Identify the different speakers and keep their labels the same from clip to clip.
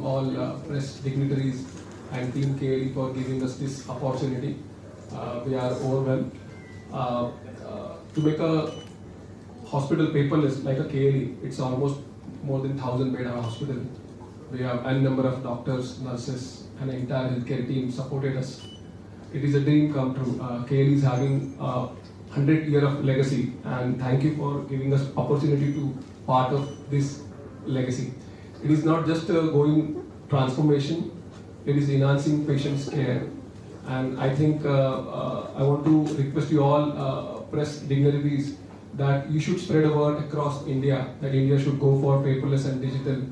Speaker 1: all press dignitaries and Team KLE for giving us this opportunity. We are overwhelmed. To make a hospital paperless like a KLE, it's almost more than 1,000 bed hospital. We have a number of doctors, nurses, and an entire healthcare team supported us. It is a dream come true. KLE is having 100 year of legacy, and thank you for giving us opportunity to part of this legacy. It is not just a going transformation, it is enhancing patients' care. And I think I want to request you all press dignitaries that you should spread a word across India that India should go for paperless and digital,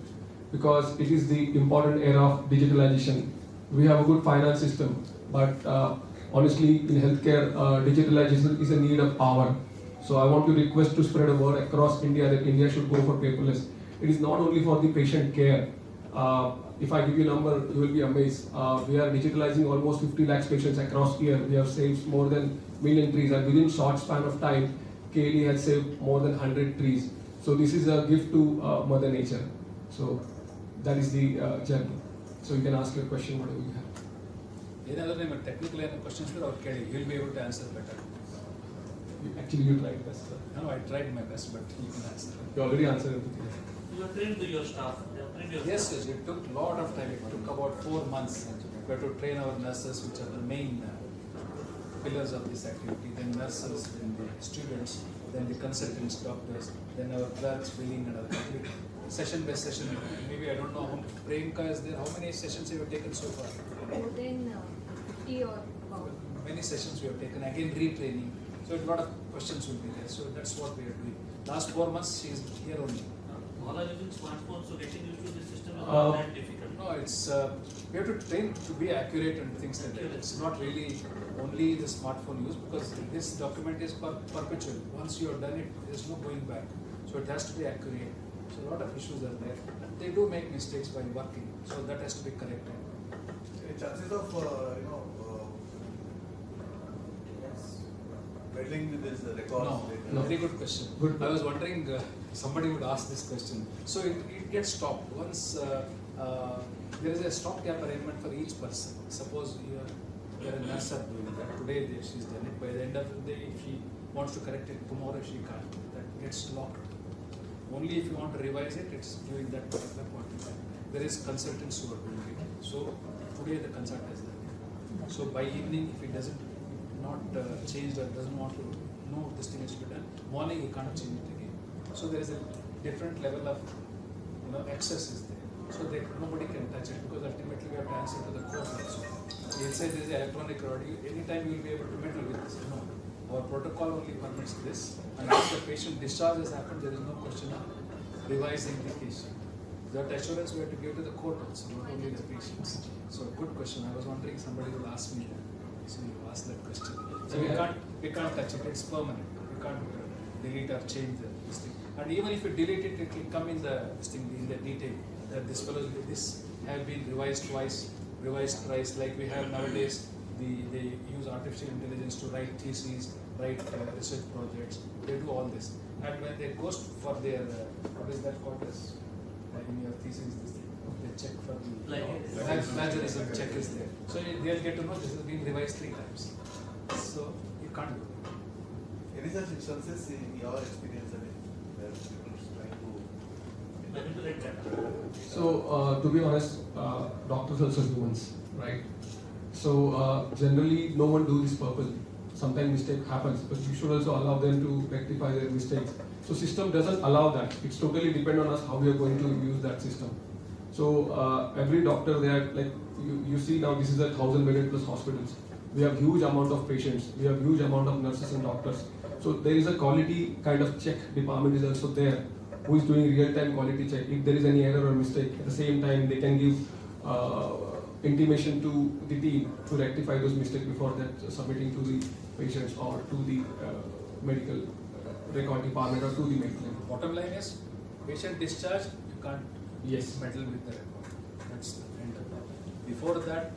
Speaker 1: because it is the important era of digitalization. We have a good finance system, but honestly in healthcare digitalization is a need of hour. So I want to request to spread a word across India that India should go for paperless. It is not only for the patient care. If I give you a number, you will be amazed. We are digitalizing almost 50 lakhs patients across year. We have saved more than 1 million trees, and within short span of time, KLE has saved more than 100 trees. So this is a gift to Mother Nature. So that is the journey. So you can ask your question, whatever you have.
Speaker 2: Any other technical questions for our KLE? You will be able to answer better.
Speaker 1: Actually, you tried best, sir.
Speaker 2: No, I tried my best, but you can answer.
Speaker 1: You already answered everything.
Speaker 3: You have trained your staff.
Speaker 2: Yes, yes, it took a lot of time. It took about 4 months. We had to train our nurses, which are the main pillars of this activity. Then nurses, then the students, then the consultants, doctors, then our clerks, billing, and other session by session. Maybe I don't know how much. Priyanka is there. How many sessions have you taken so far?
Speaker 4: More than 50 or about.
Speaker 2: Many sessions we have taken. Again, retraining. So a lot of questions will be there. So that's what we are doing. Last 4 months, she is here only.
Speaker 3: All are using smartphones, so getting used to the system is not that difficult.
Speaker 2: No, it's we have to train to be accurate and things like that. It's not really only the smartphone use, because this document is perpetual. Once you have done it, there's no going back. So it has to be accurate. So a lot of issues are there. They do make mistakes while working, so that has to be corrected.
Speaker 5: Chances of meddling with this records?
Speaker 2: No, very good question. Good. I was wondering somebody would ask this question. So it gets stopped once there is a stopgap arrangement for each person. Suppose you are a nurse doing that today, she's done it. By the end of the day, if she wants to correct it tomorrow, she can't. That gets locked. Only if you want to revise it, it's during that particular point in time. There is consultants who are doing it. So today the consultant is done. So by evening, if it doesn't not changed or doesn't want to know this thing is to be done, morning he can't change it again. So there is a different level of access is there. So nobody can touch it, because ultimately we have to answer to the court also. He'll say there is an electronic record. Anytime you will be able to meddle with this. No, our protocol only permits this. And if the patient discharge has happened, there is no question of revising the case. That assurance we have to give to the court also, not only the patients. So good question. I was wondering somebody will ask me that. So you ask that question. So we can't touch it. It's permanent. We can't delete or change this thing. And even if you delete it, it will come in the detail that this have been revised twice, revised thrice. Like we have nowadays, they use artificial intelligence to write theses, write research projects. They do all this. And when they go for their what is that called as in your thesis, this thing, they check for the plagiarism check is there. So they'll get to know this has been revised 3 times. So you can't do it.
Speaker 5: Any such instances in your experience, where people trying to
Speaker 3: manipulate that?
Speaker 1: So to be honest, doctors also humans, right? So generally no one do this purposely. Sometimes mistake happens, but you should also allow them to rectify their mistakes. So system doesn't allow that. It's totally depend on us how we are going to use that system. So every doctor there, like you see now, this is a 1,000-bedded plus hospitals. We have huge amount of patients. We have huge amount of nurses and doctors. So there is a quality kind of check department is also there, who is doing real-time quality check. If there is any error or mistake, at the same time they can give intimation to the team to rectify those mistakes before that submitting to the patients or to the medical record department or to the medical.
Speaker 2: Bottom line is, patient discharge, you can't meddle with the record. That's the end of that. Before that,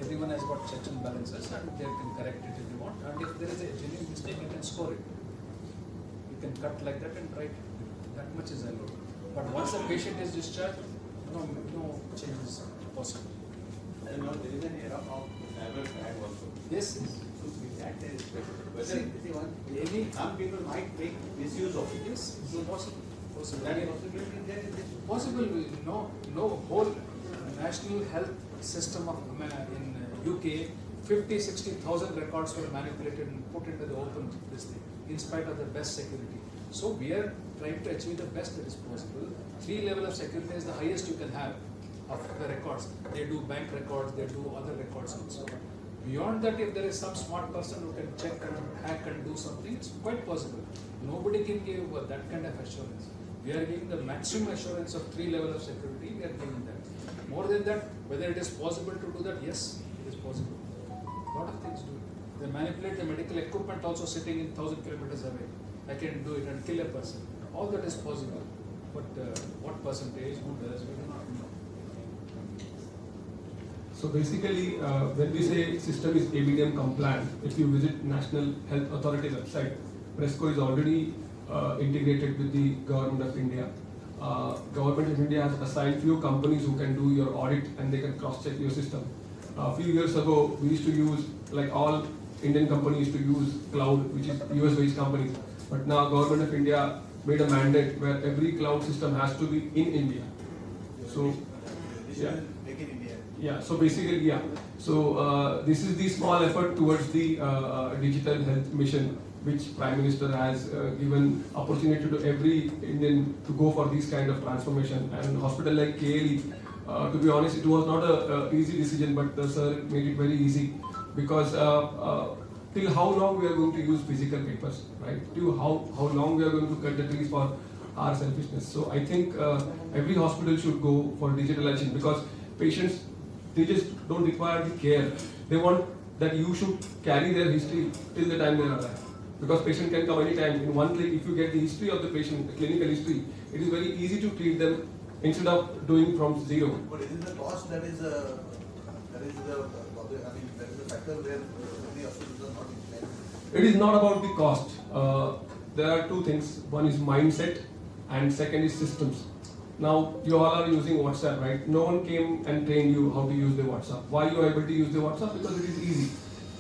Speaker 2: everyone has got checks and balances, and they can correct it if they want. And if there is a genuine mistake, you can score it. You can cut like that and write. That much is allowed. But once a patient is discharged, no changes.
Speaker 5: of cyber crime also.
Speaker 2: Yes.
Speaker 5: So with that there is whether
Speaker 2: See, any
Speaker 5: some people might make misuse of it.
Speaker 2: yes, so possible. Possible.
Speaker 5: That
Speaker 2: Again,
Speaker 5: possibility there is this.
Speaker 2: possible. No whole national health system of in UK, 50-60,000 records were manipulated and put into the open this thing, in spite of the best security. So we are trying to achieve the best that is possible. 3 level of security is the highest you can have of the records. They do bank records, they do other records also. Beyond that, if there is some smart person who can check and hack and do something, it's quite possible. Nobody can give that kind of assurance. We are giving the maximum assurance of 3 level of security, we are giving that. More than that, whether it is possible to do that, yes, it is possible. A lot of things do. They manipulate the medical equipment also sitting in 1,000 kilometers away. I can do it and kill a person. All that is possible. But what percentage, who does, we do not know.
Speaker 1: So basically, when we say system is ABDM compliant, if you visit National Health Authority website, Presco is already integrated with the Government of India. Government of India has assigned few companies who can do your audit and they can cross-check your system. A few years ago, we used to use, like all Indian companies used to use cloud, which is US-based companies. But now Government of India made a mandate where every cloud system has to be in India. So,
Speaker 5: This
Speaker 1: yeah.
Speaker 5: is make in India.
Speaker 1: Yeah, so basically, yeah. So this is the small effort towards the digital health mission, which Prime Minister has given opportunity to every Indian to go for this kind of transformation. And hospital like KLE, to be honest, it was not a easy decision, but the sir made it very easy because till how long we are going to use physical papers, right? Till how long we are going to cut the trees for our selfishness. So I think every hospital should go for digitalization because patients, they just don't require the care. They want that you should carry their history till the time they are alive. Because patient can come anytime. In one click, if you get the history of the patient, the clinical history, it is very easy to treat them instead of doing from zero.
Speaker 5: But is it the cost that is the factor where many hospitals are not implemented?
Speaker 1: It is not about the cost. There are two things. One is mindset and second is systems. Now, you all are using WhatsApp, right? No one came and trained you how to use the WhatsApp. Why you are able to use the WhatsApp? Because it is easy.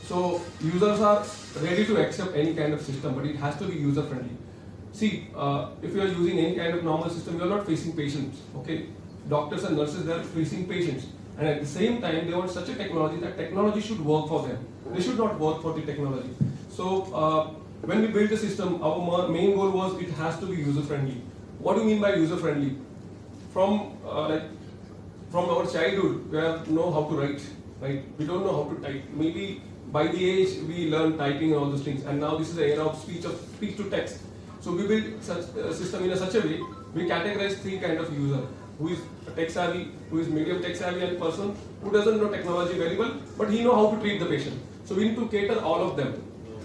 Speaker 1: So, users are ready to accept any kind of system, but it has to be user friendly. See, if you are using any kind of normal system, you are not facing patients, okay? Doctors and nurses, they are facing patients. And at the same time, they want such a technology that technology should work for them. They should not work for the technology. So, when we built the system, our main goal was it has to be user friendly. What do you mean by user friendly? From our childhood, we know how to write, right? We don't know how to type. Maybe by the age we learn typing and all those things. And now this is the era of speech to text. So we build such a system in such a way. We categorize 3 kind of user: who is tech savvy, who is medium tech savvy, and person who doesn't know technology very well, but he know how to treat the patient. So we need to cater all of them.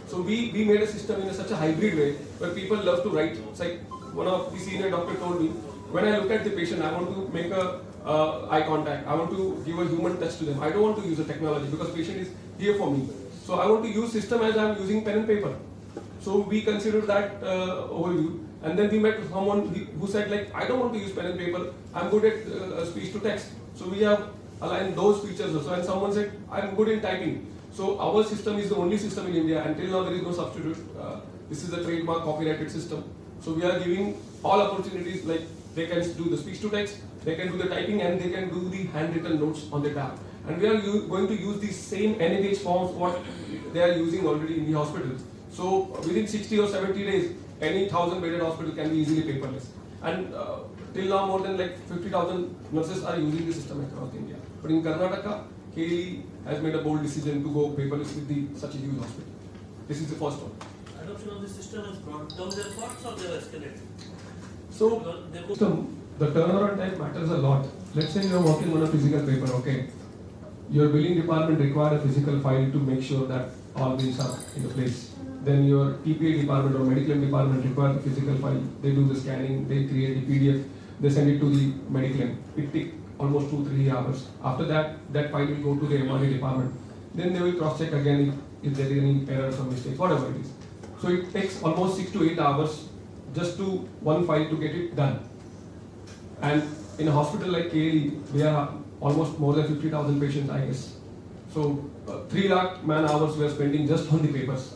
Speaker 1: So we made a system in such a hybrid way where people love to write. It's like one of the senior doctor told me, when I look at the patient, I want to make eye contact. I want to give a human touch to them. I don't want to use a technology because patient is here for me. So I want to use system as I'm using pen and paper. So we considered that overview. And then we met someone who said like, I don't want to use pen and paper. I'm good at speech to text. So we have aligned those features also. And someone said, I'm good in typing. So our system is the only system in India. Until now there is no substitute. This is a trademark copyrighted system. So we are giving all opportunities, like they can do the speech to text, they can do the typing, and they can do the handwritten notes on the tab. And we are going to use the same NAH forms what they are using already in the hospitals. So within 60 or 70 days, any 1,000-bedded hospital can be easily paperless. And till now, more than like 50,000 nurses are using the system across India. But in Karnataka, KLE has made a bold decision to go paperless with such a huge hospital. This is the first one.
Speaker 3: Adoption of the system has brought down their costs or they have escalated?
Speaker 1: So, the turnaround time matters a lot. Let's say you are working on a physical paper, okay? Your billing department requires a physical file to make sure that all bills are in place. Then your TPA department or medical department requires a physical file. They do the scanning, they create a PDF, they send it to the medical. It takes almost 2-3 hours. After that, that file will go to the MRD department. Then they will cross-check again if there is any errors or mistakes, whatever it is. So it takes almost 6 to 8 hours just to one file to get it done. And in a hospital like KLE, we are almost more than 50,000 patients, I guess. So 3 lakh man hours we are spending just on the papers,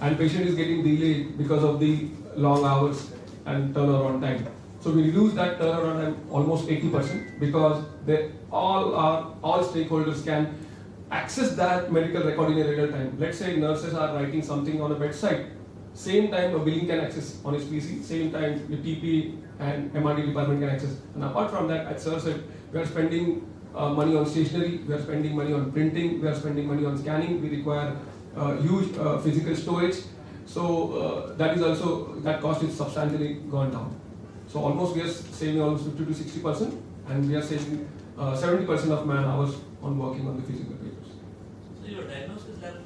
Speaker 1: and patient is getting delayed because of the long hours and turnaround time. So we reduce that turnaround time almost 80% because all stakeholders can access that medical record in a real time. Let's say nurses are writing something on a bedside, same time a billing can access on his PC, same time the TP and MRD department can access. And apart from that, at Surset, we are spending money on stationery, we are spending money on printing, we are spending money on scanning, we require huge physical storage. So that cost is substantially gone down. So almost we are saving almost 50 to 60%, and we are saving 70% of man hours on working on the physical papers.
Speaker 3: So your diagnosis lab